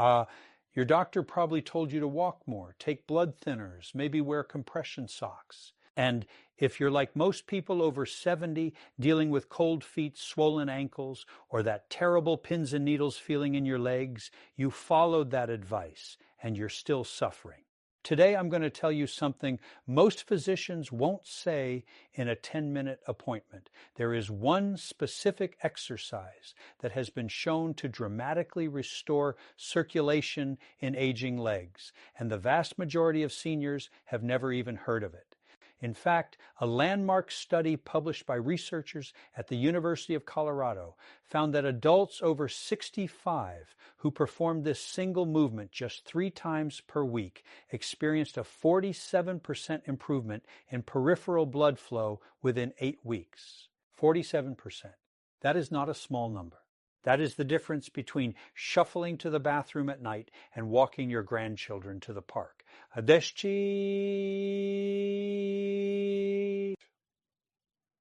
Uh, your doctor probably told you to walk more, take blood thinners, maybe wear compression socks. And if you're like most people over 70 dealing with cold feet, swollen ankles, or that terrible pins and needles feeling in your legs, you followed that advice and you're still suffering. Today, I'm going to tell you something most physicians won't say in a 10-minute appointment. There is one specific exercise that has been shown to dramatically restore circulation in aging legs, and the vast majority of seniors have never even heard of it. In fact, a landmark study published by researchers at the University of Colorado found that adults over 65 who performed this single movement just 3 times per week experienced a 47% improvement in peripheral blood flow within 8 weeks. 47%. That is not a small number. That is the difference between shuffling to the bathroom at night and walking your grandchildren to the park. Adeshchi.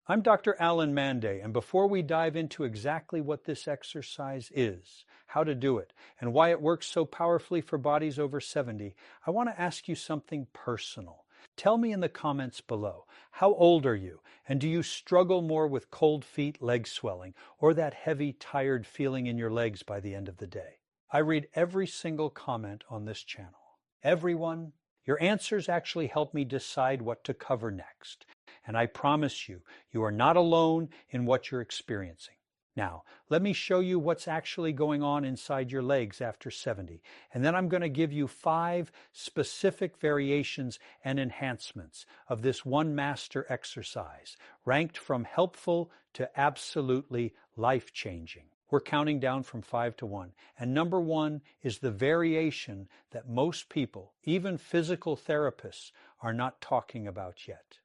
I'm Dr. Alan Mandell, and before we dive into exactly what this exercise is, how to do it, and why it works so powerfully for bodies over 70, I want to ask you something personal. Tell me in the comments below, how old are you? And do you struggle more with cold feet, leg swelling, or that heavy, tired feeling in your legs by the end of the day? I read every single comment on this channel. Everyone, your answers actually help me decide what to cover next. And I promise you, you are not alone in what you're experiencing. Now, let me show you what's actually going on inside your legs after 70. And then I'm going to give you 5 specific variations and enhancements of this one master exercise, ranked from helpful to absolutely life-changing. We're counting down from 5 to 1. And number 1 is the variation that most people, even physical therapists, are not talking about yet.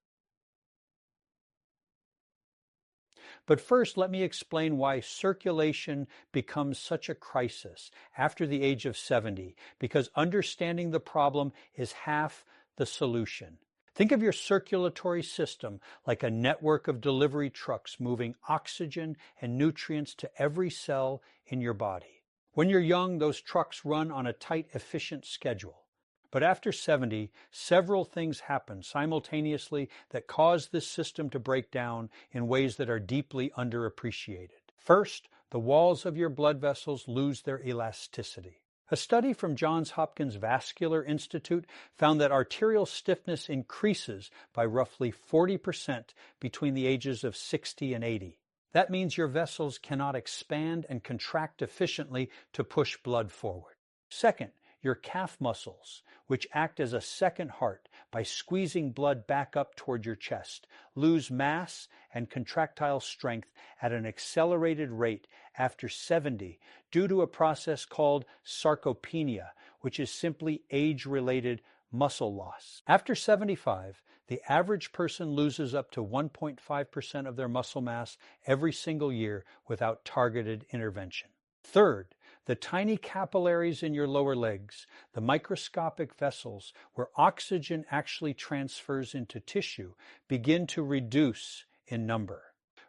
But first, let me explain why circulation becomes such a crisis after the age of 70, because understanding the problem is half the solution. Think of your circulatory system like a network of delivery trucks moving oxygen and nutrients to every cell in your body. When you're young, those trucks run on a tight, efficient schedule. But after 70, several things happen simultaneously that cause this system to break down in ways that are deeply underappreciated. First, the walls of your blood vessels lose their elasticity. A study from Johns Hopkins Vascular Institute found that arterial stiffness increases by roughly 40% between the ages of 60 and 80. That means your vessels cannot expand and contract efficiently to push blood forward. Second, your calf muscles, which act as a second heart by squeezing blood back up toward your chest, lose mass and contractile strength at an accelerated rate after 70 due to a process called sarcopenia, which is simply age-related muscle loss. After 75, the average person loses up to 1.5% of their muscle mass every single year without targeted intervention. Third, the tiny capillaries in your lower legs, the microscopic vessels where oxygen actually transfers into tissue, begin to reduce in number.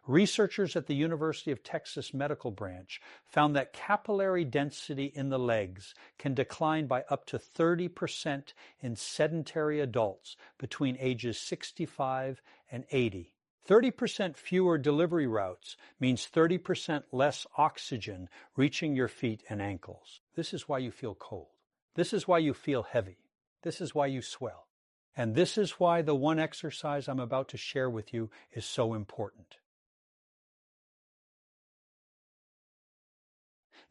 Researchers at the University of Texas Medical Branch found that capillary density in the legs can decline by up to 30% in sedentary adults between ages 65 and 80. 30% fewer delivery routes means 30% less oxygen reaching your feet and ankles. This is why you feel cold. This is why you feel heavy. This is why you swell. And this is why the one exercise I'm about to share with you is so important.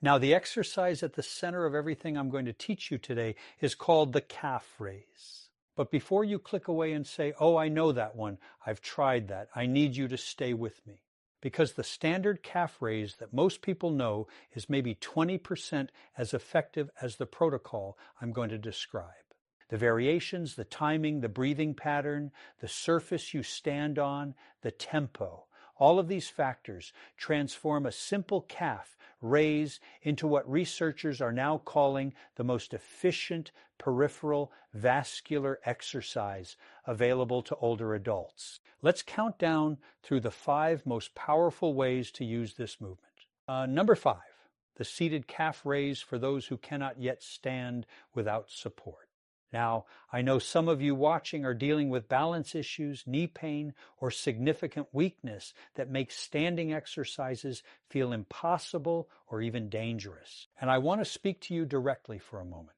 Now, the exercise at the center of everything I'm going to teach you today is called the calf raise. But before you click away and say, oh, I know that one, I've tried that, I need you to stay with me. Because the standard calf raise that most people know is maybe 20% as effective as the protocol I'm going to describe. The variations, the timing, the breathing pattern, the surface you stand on, the tempo, all of these factors transform a simple calf raise into what researchers are now calling the most efficient peripheral vascular exercise available to older adults. Let's count down through the 5 most powerful ways to use this movement. Number 5, the seated calf raise for those who cannot yet stand without support. Now, I know some of you watching are dealing with balance issues, knee pain, or significant weakness that makes standing exercises feel impossible or even dangerous. And I want to speak to you directly for a moment.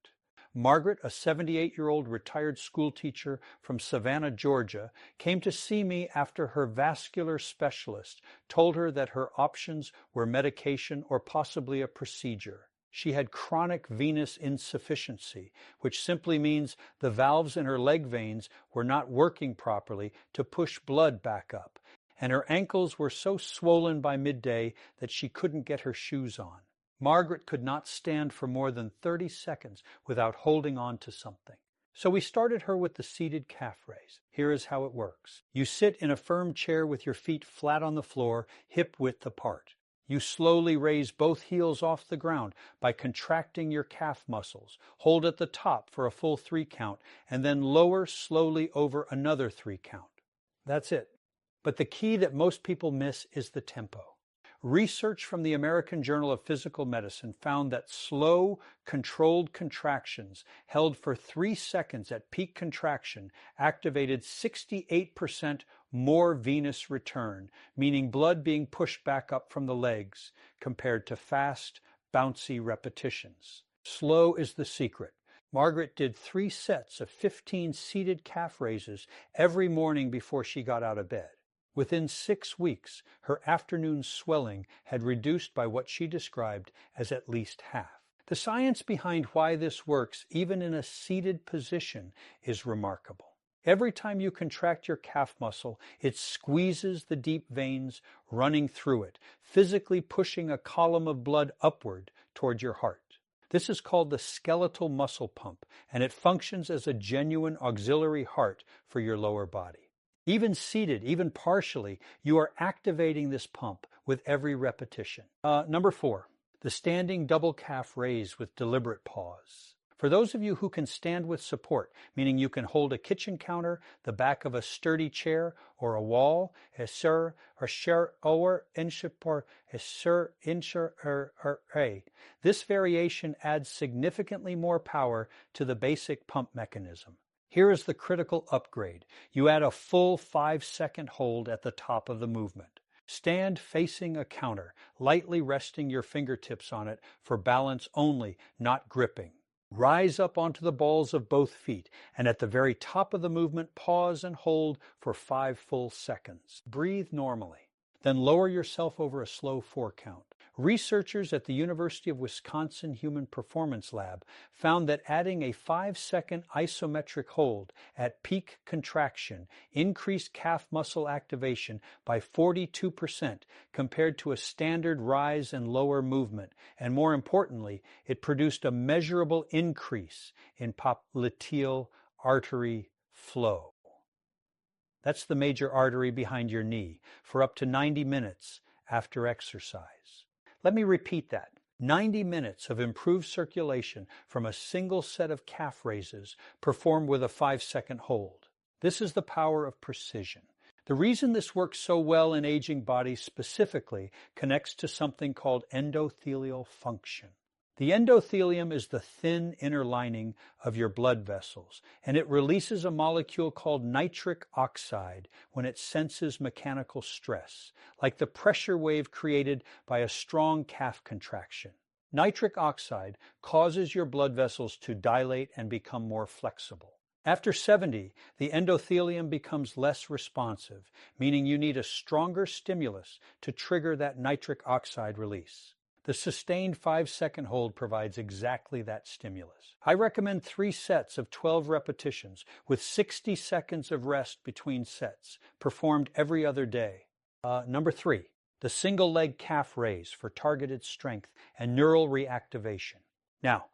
Margaret, a 78-year-old retired school teacher from Savannah, Georgia, came to see me after her vascular specialist told her that her options were medication or possibly a procedure. She had chronic venous insufficiency, which simply means the valves in her leg veins were not working properly to push blood back up, and her ankles were so swollen by midday that she couldn't get her shoes on. Margaret could not stand for more than 30 seconds without holding on to something. So we started her with the seated calf raise. Here is how it works. You sit in a firm chair with your feet flat on the floor, hip width apart. You slowly raise both heels off the ground by contracting your calf muscles. Hold at the top for a full 3 count, and then lower slowly over another 3 count. That's it. But the key that most people miss is the tempo. Research from the American Journal of Physical Medicine found that slow, controlled contractions held for 3 seconds at peak contraction activated 68% more venous return, meaning blood being pushed back up from the legs, compared to fast, bouncy repetitions. Slow is the secret. Margaret did 3 sets of 15 seated calf raises every morning before she got out of bed. Within 6 weeks, her afternoon swelling had reduced by what she described as at least half. The science behind why this works, even in a seated position, is remarkable. Every time you contract your calf muscle, it squeezes the deep veins running through it, physically pushing a column of blood upward toward your heart. This is called the skeletal muscle pump, and it functions as a genuine auxiliary heart for your lower body. Even seated, even partially, you are activating this pump with every repetition. Number 4, the standing double calf raise with deliberate pause. For those of you who can stand with support, meaning you can hold a kitchen counter, the back of a sturdy chair, or a wall, this variation adds significantly more power to the basic pump mechanism. Here is the critical upgrade. You add a full 5-second hold at the top of the movement. Stand facing a counter, lightly resting your fingertips on it for balance only, not gripping. Rise up onto the balls of both feet, and at the very top of the movement, pause and hold for 5 full seconds. Breathe normally. Then lower yourself over a slow 4 count. Researchers at the University of Wisconsin Human Performance Lab found that adding a 5-second isometric hold at peak contraction increased calf muscle activation by 42% compared to a standard rise and lower movement, and more importantly, it produced a measurable increase in popliteal artery flow. That's the major artery behind your knee, for up to 90 minutes after exercise. Let me repeat that. 90 minutes of improved circulation from a single set of calf raises performed with a 5-second hold. This is the power of precision. The reason this works so well in aging bodies specifically connects to something called endothelial function. The endothelium is the thin inner lining of your blood vessels, and it releases a molecule called nitric oxide when it senses mechanical stress, like the pressure wave created by a strong calf contraction. Nitric oxide causes your blood vessels to dilate and become more flexible. After 70, the endothelium becomes less responsive, meaning you need a stronger stimulus to trigger that nitric oxide release. The sustained 5-second hold provides exactly that stimulus. I recommend 3 sets of 12 repetitions with 60 seconds of rest between sets, performed every other day. Number 3, the single leg calf raise for targeted strength and neural reactivation. Now,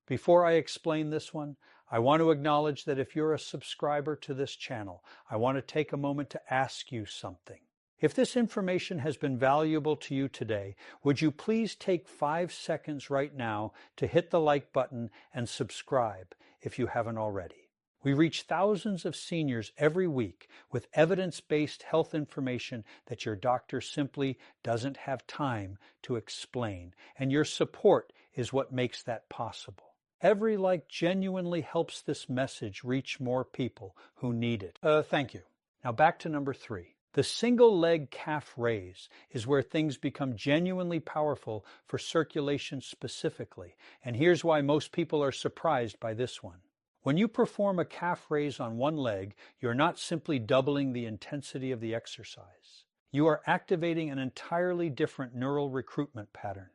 before I explain this one, I want to acknowledge that if you're a subscriber to this channel, I want to take a moment to ask you something. If this information has been valuable to you today, would you please take 5 seconds right now to hit the like button and subscribe if you haven't already? We reach thousands of seniors every week with evidence-based health information that your doctor simply doesn't have time to explain, and your support is what makes that possible. Every like genuinely helps this message reach more people who need it. Thank you. Now back to number 3. The single leg calf raise is where things become genuinely powerful for circulation specifically, and here's why most people are surprised by this one. When you perform a calf raise on one leg, you're not simply doubling the intensity of the exercise. You are activating an entirely different neural recruitment pattern.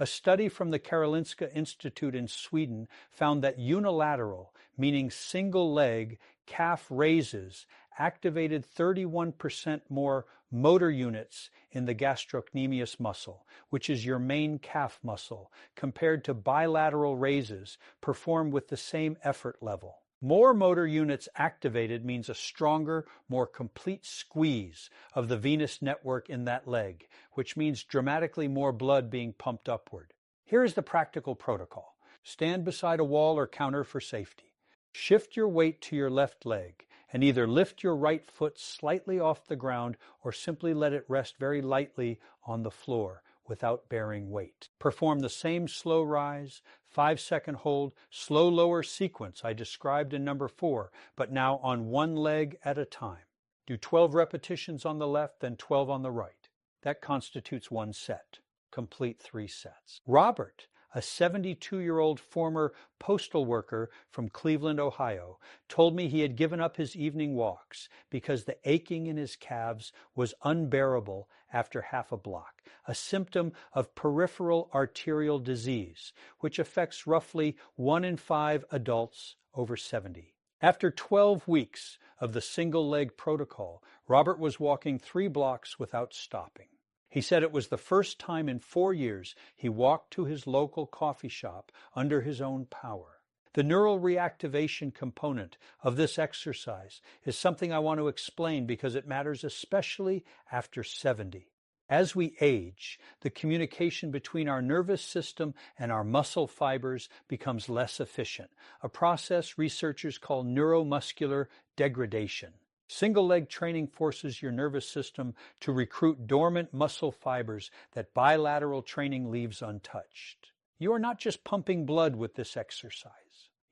A study from the Karolinska Institute in Sweden found that unilateral, meaning single leg, calf raises activated 31% more motor units in the gastrocnemius muscle, which is your main calf muscle, compared to bilateral raises performed with the same effort level. More motor units activated means a stronger, more complete squeeze of the venous network in that leg, which means dramatically more blood being pumped upward. Here is the practical protocol. Stand beside a wall or counter for safety. Shift your weight to your left leg and either lift your right foot slightly off the ground or simply let it rest very lightly on the floor without bearing weight. Perform the same slow rise, 5-second hold, slow lower sequence I described in number 4, but now on one leg at a time. Do 12 repetitions on the left, then 12 on the right. That constitutes one set. Complete 3 sets. Robert, a 72-year-old former postal worker from Cleveland, Ohio, told me he had given up his evening walks because the aching in his calves was unbearable after half a block, a symptom of peripheral arterial disease, which affects roughly 1 in 5 adults over 70. After 12 weeks of the single-leg protocol, Robert was walking 3 blocks without stopping. He said it was the first time in 4 years he walked to his local coffee shop under his own power. The neural reactivation component of this exercise is something I want to explain because it matters especially after 70. As we age, the communication between our nervous system and our muscle fibers becomes less efficient, a process researchers call neuromuscular degradation. Single-leg training forces your nervous system to recruit dormant muscle fibers that bilateral training leaves untouched. You are not just pumping blood with this exercise.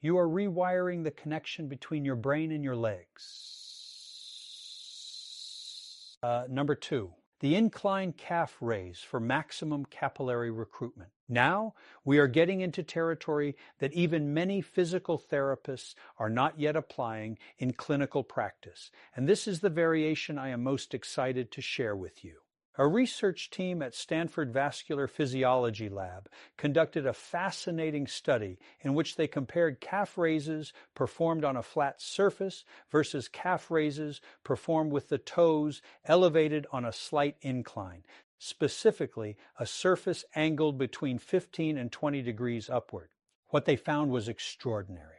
You are rewiring the connection between your brain and your legs. Number 2. The incline calf raise for maximum capillary recruitment. Now we are getting into territory that even many physical therapists are not yet applying in clinical practice, and this is the variation I am most excited to share with you. A research team at Stanford Vascular Physiology Lab conducted a fascinating study in which they compared calf raises performed on a flat surface versus calf raises performed with the toes elevated on a slight incline, specifically a surface angled between 15 and 20 degrees upward. What they found was extraordinary.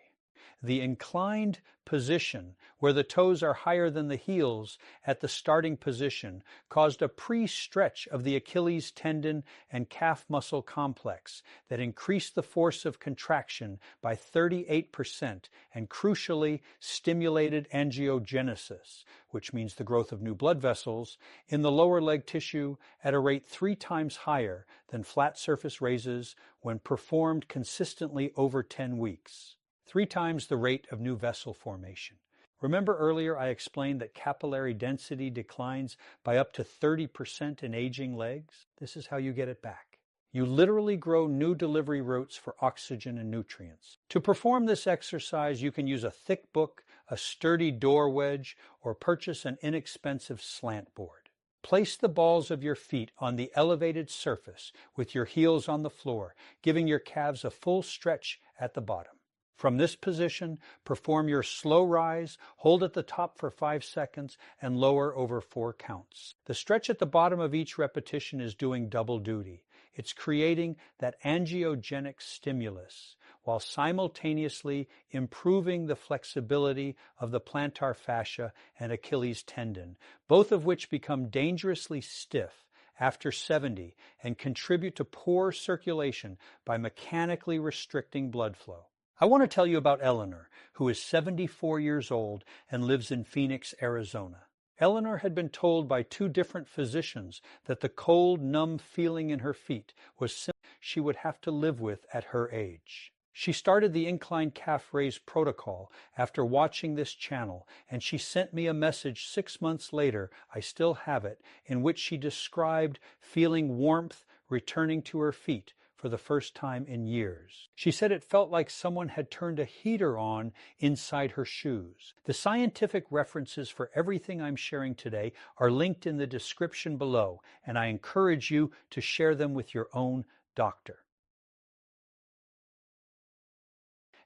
The inclined position, where the toes are higher than the heels at the starting position, caused a pre-stretch of the Achilles tendon and calf muscle complex that increased the force of contraction by 38% and crucially stimulated angiogenesis, which means the growth of new blood vessels, in the lower leg tissue at a rate 3 times higher than flat surface raises when performed consistently over 10 weeks. 3 times the rate of new vessel formation. Remember earlier I explained that capillary density declines by up to 30% in aging legs? This is how you get it back. You literally grow new delivery routes for oxygen and nutrients. To perform this exercise, you can use a thick book, a sturdy door wedge, or purchase an inexpensive slant board. Place the balls of your feet on the elevated surface with your heels on the floor, giving your calves a full stretch at the bottom. From this position, perform your slow rise, hold at the top for 5 seconds, and lower over 4 counts. The stretch at the bottom of each repetition is doing double duty. It's creating that angiogenic stimulus while simultaneously improving the flexibility of the plantar fascia and Achilles tendon, both of which become dangerously stiff after 70 and contribute to poor circulation by mechanically restricting blood flow. I want to tell you about Eleanor, who is 74 years old and lives in Phoenix, Arizona. Eleanor had been told by two different physicians that the cold, numb feeling in her feet was something she would have to live with at her age. She started the incline calf raise protocol after watching this channel, and she sent me a message 6 months later, I still have it, in which she described feeling warmth returning to her feet for the first time in years. She said it felt like someone had turned a heater on inside her shoes. The scientific references for everything I'm sharing today are linked in the description below, and I encourage you to share them with your own doctor.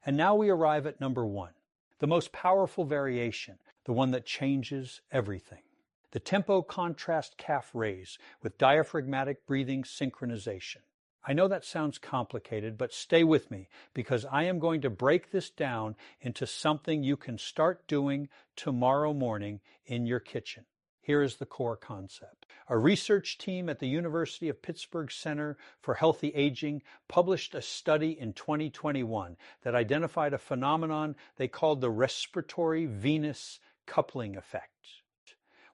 And now we arrive at number 1, the most powerful variation, the one that changes everything. The tempo contrast calf raise with diaphragmatic breathing synchronization. I know that sounds complicated, but stay with me because I am going to break this down into something you can start doing tomorrow morning in your kitchen. Here is the core concept. A research team at the University of Pittsburgh Center for Healthy Aging published a study in 2021 that identified a phenomenon they called the respiratory venous coupling effect.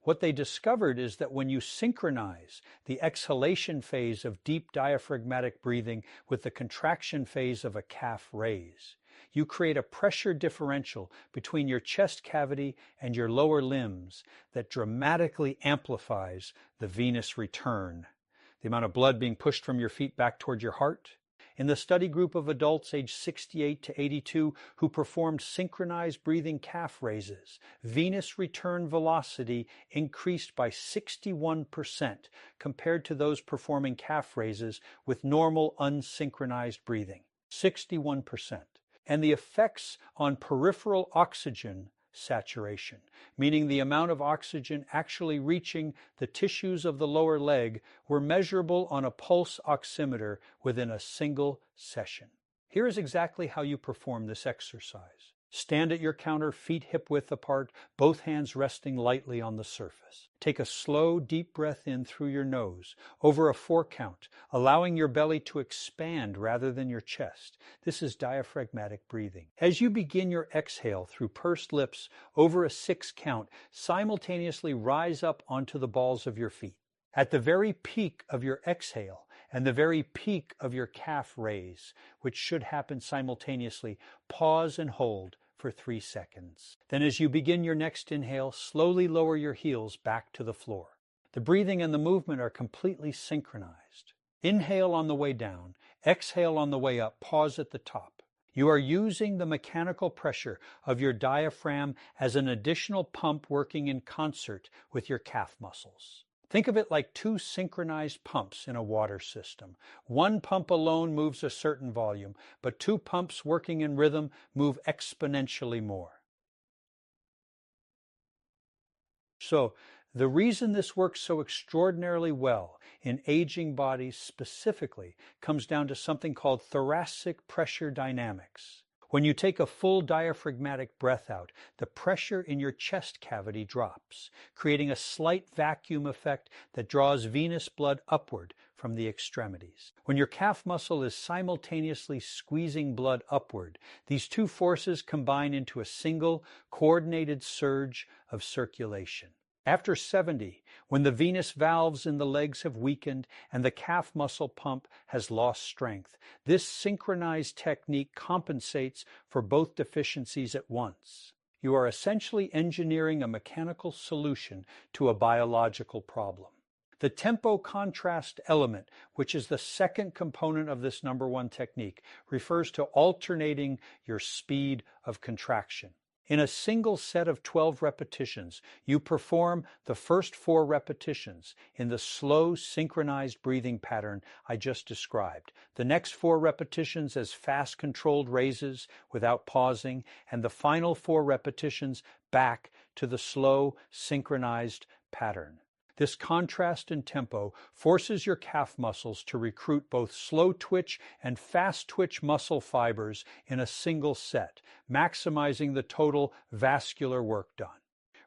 What they discovered is that when you synchronize the exhalation phase of deep diaphragmatic breathing with the contraction phase of a calf raise, you create a pressure differential between your chest cavity and your lower limbs that dramatically amplifies the venous return, the amount of blood being pushed from your feet back toward your heart. In the study group of adults aged 68 to 82 who performed synchronized breathing calf raises, venous return velocity increased by 61% compared to those performing calf raises with normal unsynchronized breathing. 61%. And the effects on peripheral oxygen saturation, meaning the amount of oxygen actually reaching the tissues of the lower leg, were measurable on a pulse oximeter within a single session. Here is exactly how you perform this exercise. Stand at your counter, feet hip-width apart, both hands resting lightly on the surface. Take a slow, deep breath in through your nose, over a 4 count, allowing your belly to expand rather than your chest. This is diaphragmatic breathing. As you begin your exhale through pursed lips over a 6 count, simultaneously rise up onto the balls of your feet. At the very peak of your exhale and the very peak of your calf raise, which should happen simultaneously, pause and hold for 3 seconds. Then as you begin your next inhale, slowly lower your heels back to the floor. The breathing and the movement are completely synchronized. Inhale on the way down, exhale on the way up, pause at the top. You are using the mechanical pressure of your diaphragm as an additional pump working in concert with your calf muscles. Think of it like 2 synchronized pumps in a water system. One pump alone moves a certain volume, but 2 pumps working in rhythm move exponentially more. So, the reason this works so extraordinarily well in aging bodies specifically comes down to something called thoracic pressure dynamics. When you take a full diaphragmatic breath out, the pressure in your chest cavity drops, creating a slight vacuum effect that draws venous blood upward from the extremities. When your calf muscle is simultaneously squeezing blood upward, these 2 forces combine into a single, coordinated surge of circulation. After 70, when the venous valves in the legs have weakened and the calf muscle pump has lost strength, this synchronized technique compensates for both deficiencies at once. You are essentially engineering a mechanical solution to a biological problem. The tempo contrast element, which is the second component of this number 1 technique, refers to alternating your speed of contraction. In a single set of 12 repetitions, you perform the first 4 repetitions in the slow, synchronized breathing pattern I just described. The next 4 repetitions as fast, controlled raises without pausing, and the final 4 repetitions back to the slow, synchronized pattern. This contrast in tempo forces your calf muscles to recruit both slow twitch and fast twitch muscle fibers in a single set, maximizing the total vascular work done.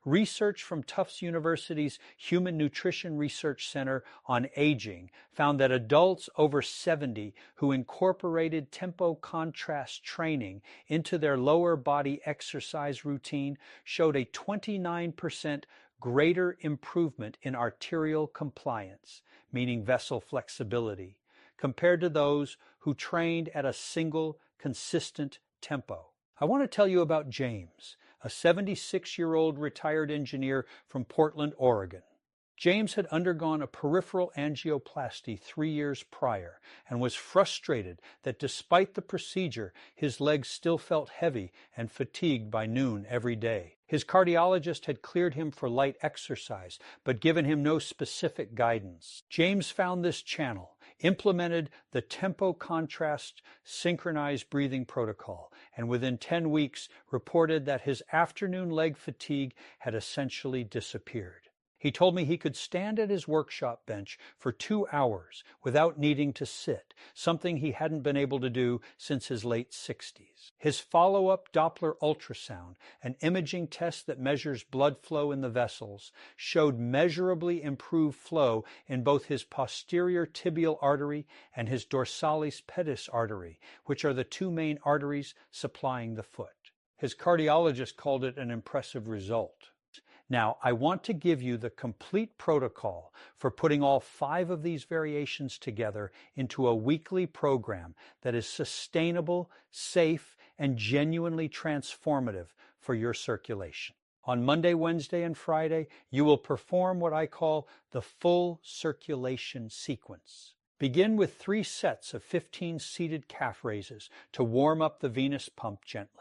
Research from Tufts University's Human Nutrition Research Center on Aging found that adults over 70 who incorporated tempo contrast training into their lower body exercise routine showed a 29% greater improvement in arterial compliance, meaning vessel flexibility, compared to those who trained at a single, consistent tempo. I want to tell you about James, a 76-year-old retired engineer from Portland, Oregon. James had undergone a peripheral angioplasty 3 years prior and was frustrated that despite the procedure, his legs still felt heavy and fatigued by noon every day. His cardiologist had cleared him for light exercise, but given him no specific guidance. James found this channel, implemented the tempo contrast synchronized breathing protocol, and within 10 weeks reported that his afternoon leg fatigue had essentially disappeared. He told me he could stand at his workshop bench for 2 hours without needing to sit, something he hadn't been able to do since his late 60s. His follow-up Doppler ultrasound, an imaging test that measures blood flow in the vessels, showed measurably improved flow in both his posterior tibial artery and his dorsalis pedis artery, which are the two main arteries supplying the foot. His cardiologist called it an impressive result. Now, I want to give you the complete protocol for putting all 5 of these variations together into a weekly program that is sustainable, safe, and genuinely transformative for your circulation. On Monday, Wednesday, and Friday, you will perform what I call the full circulation sequence. Begin with 3 sets of 15 seated calf raises to warm up the venous pump gently.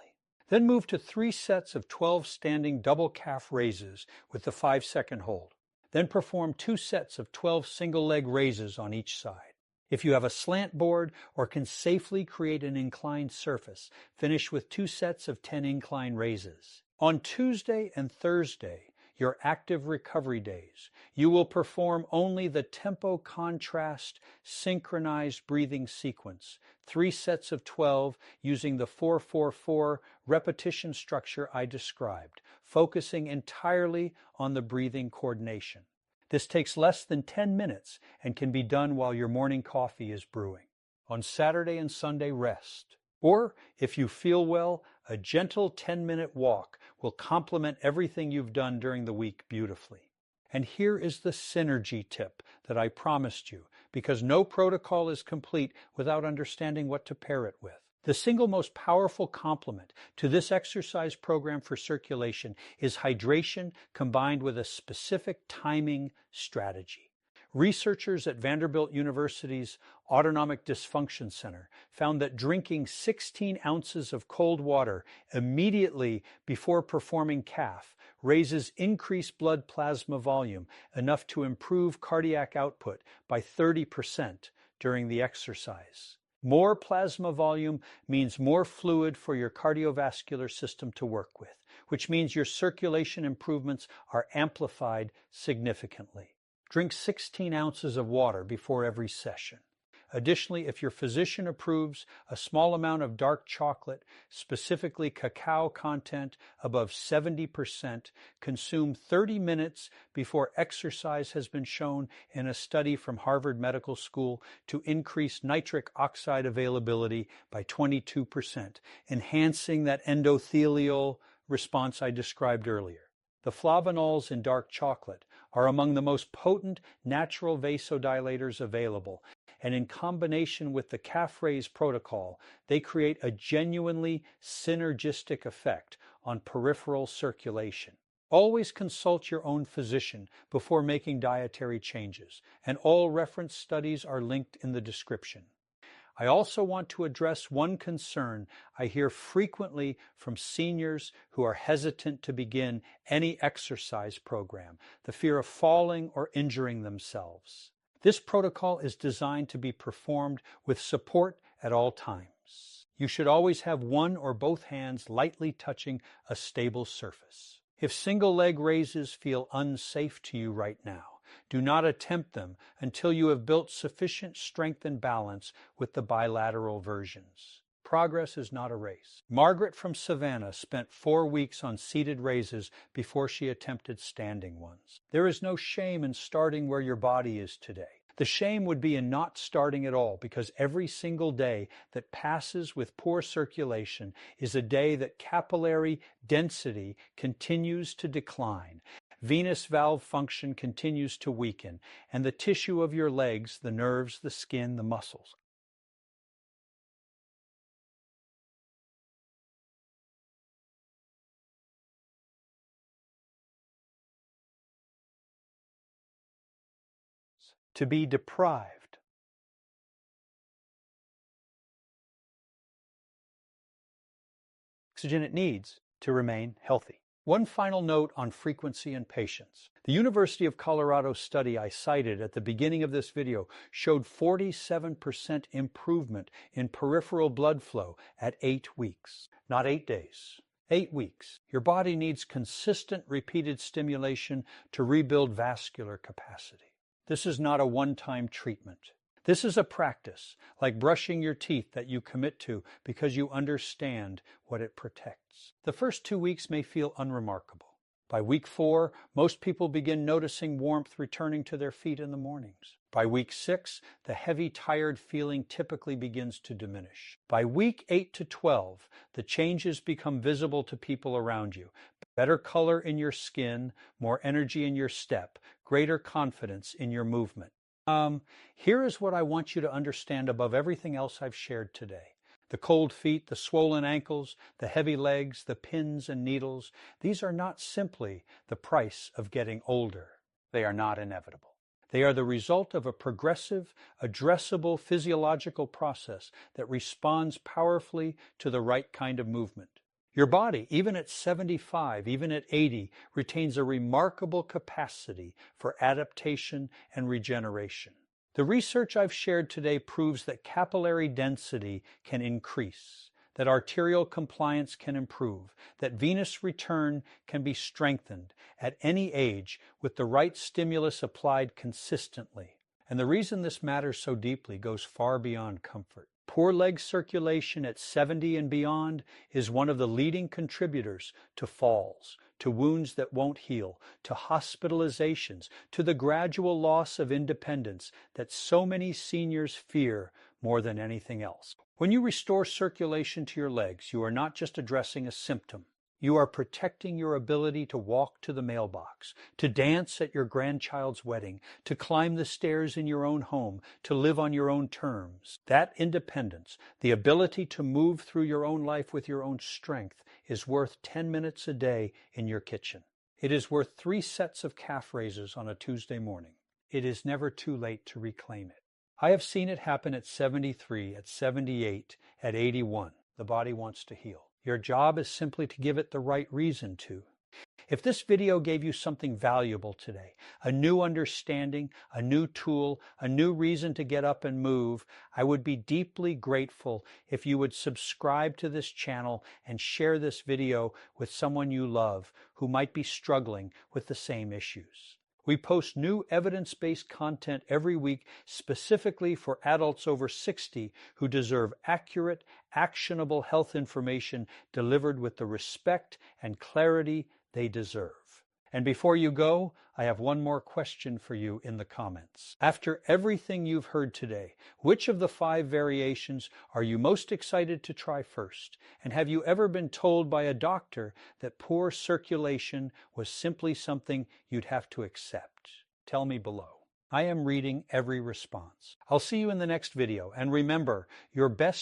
Then move to 3 sets of 12 standing double calf raises with the 5-second hold. Then perform 2 sets of 12 single leg raises on each side. If you have a slant board or can safely create an inclined surface, finish with 2 sets of 10 incline raises. On Tuesday and Thursday, your active recovery days, you will perform only the tempo contrast synchronized breathing sequence, 3 sets of 12 using the 4-4-4 repetition structure I described, focusing entirely on the breathing coordination. This takes less than 10 minutes and can be done while your morning coffee is brewing. On Saturday and Sunday, rest. Or, if you feel well, a gentle 10-minute walk will complement everything you've done during the week beautifully. And here is the synergy tip that I promised you, because no protocol is complete without understanding what to pair it with. The single most powerful complement to this exercise program for circulation is hydration combined with a specific timing strategy. Researchers at Vanderbilt University's Autonomic Dysfunction Center found that drinking 16 ounces of cold water immediately before performing calf raises increased blood plasma volume enough to improve cardiac output by 30% during the exercise. More plasma volume means more fluid for your cardiovascular system to work with, which means your circulation improvements are amplified significantly. Drink 16 ounces of water before every session. Additionally, if your physician approves, a small amount of dark chocolate, specifically cacao content above 70%, consumed 30 minutes before exercise has been shown in a study from Harvard Medical School to increase nitric oxide availability by 22%, enhancing that endothelial response I described earlier. The flavonols in dark chocolate are among the most potent natural vasodilators available, and in combination with the calf raise protocol, they create a genuinely synergistic effect on peripheral circulation. Always consult your own physician before making dietary changes, and all reference studies are linked in the description. I also want to address one concern I hear frequently from seniors who are hesitant to begin any exercise program, the fear of falling or injuring themselves. This protocol is designed to be performed with support at all times. You should always have one or both hands lightly touching a stable surface. If single leg raises feel unsafe to you right now, do not attempt them until you have built sufficient strength and balance with the bilateral versions. Progress is not a race. Margaret from Savannah spent 4 weeks on seated raises before she attempted standing ones. There is no shame in starting where your body is today. The shame would be in not starting at all, because every single day that passes with poor circulation is a day that capillary density continues to decline. Venous valve function continues to weaken, and the tissue of your legs, the nerves, the skin, the muscles, to be deprived. Oxygen it needs to remain healthy. One final note on frequency and patience. The University of Colorado study I cited at the beginning of this video showed 47% improvement in peripheral blood flow at 8 weeks. Not 8 days. 8 weeks. Your body needs consistent repeated stimulation to rebuild vascular capacity. This is not a one-time treatment. This is a practice, like brushing your teeth, that you commit to because you understand what it protects. The first 2 weeks may feel unremarkable. By week 4, most people begin noticing warmth returning to their feet in the mornings. By week 6, the heavy, tired feeling typically begins to diminish. By week 8 to 12, the changes become visible to people around you. Better color in your skin, more energy in your step, greater confidence in your movement. Here is what I want you to understand above everything else I've shared today. The cold feet, the swollen ankles, the heavy legs, the pins and needles, these are not simply the price of getting older. They are not inevitable. They are the result of a progressive, addressable physiological process that responds powerfully to the right kind of movement. Your body, even at 75, even at 80, retains a remarkable capacity for adaptation and regeneration. The research I've shared today proves that capillary density can increase, that arterial compliance can improve, that venous return can be strengthened at any age with the right stimulus applied consistently. And the reason this matters so deeply goes far beyond comfort. Poor leg circulation at 70 and beyond is one of the leading contributors to falls, to wounds that won't heal, to hospitalizations, to the gradual loss of independence that so many seniors fear more than anything else. When you restore circulation to your legs, you are not just addressing a symptom. You are protecting your ability to walk to the mailbox, to dance at your grandchild's wedding, to climb the stairs in your own home, to live on your own terms. That independence, the ability to move through your own life with your own strength, is worth 10 minutes a day in your kitchen. It is worth 3 sets of calf raises on a Tuesday morning. It is never too late to reclaim it. I have seen it happen at 73, at 78, at 81. The body wants to heal. Your job is simply to give it the right reason to. If this video gave you something valuable today, a new understanding, a new tool, a new reason to get up and move, I would be deeply grateful if you would subscribe to this channel and share this video with someone you love who might be struggling with the same issues. We post new evidence-based content every week specifically for adults over 60 who deserve accurate, actionable health information delivered with the respect and clarity they deserve. And before you go, I have one more question for you in the comments. After everything you've heard today, which of the 5 variations are you most excited to try first? And have you ever been told by a doctor that poor circulation was simply something you'd have to accept? Tell me below. I am reading every response. I'll see you in the next video, and remember, your best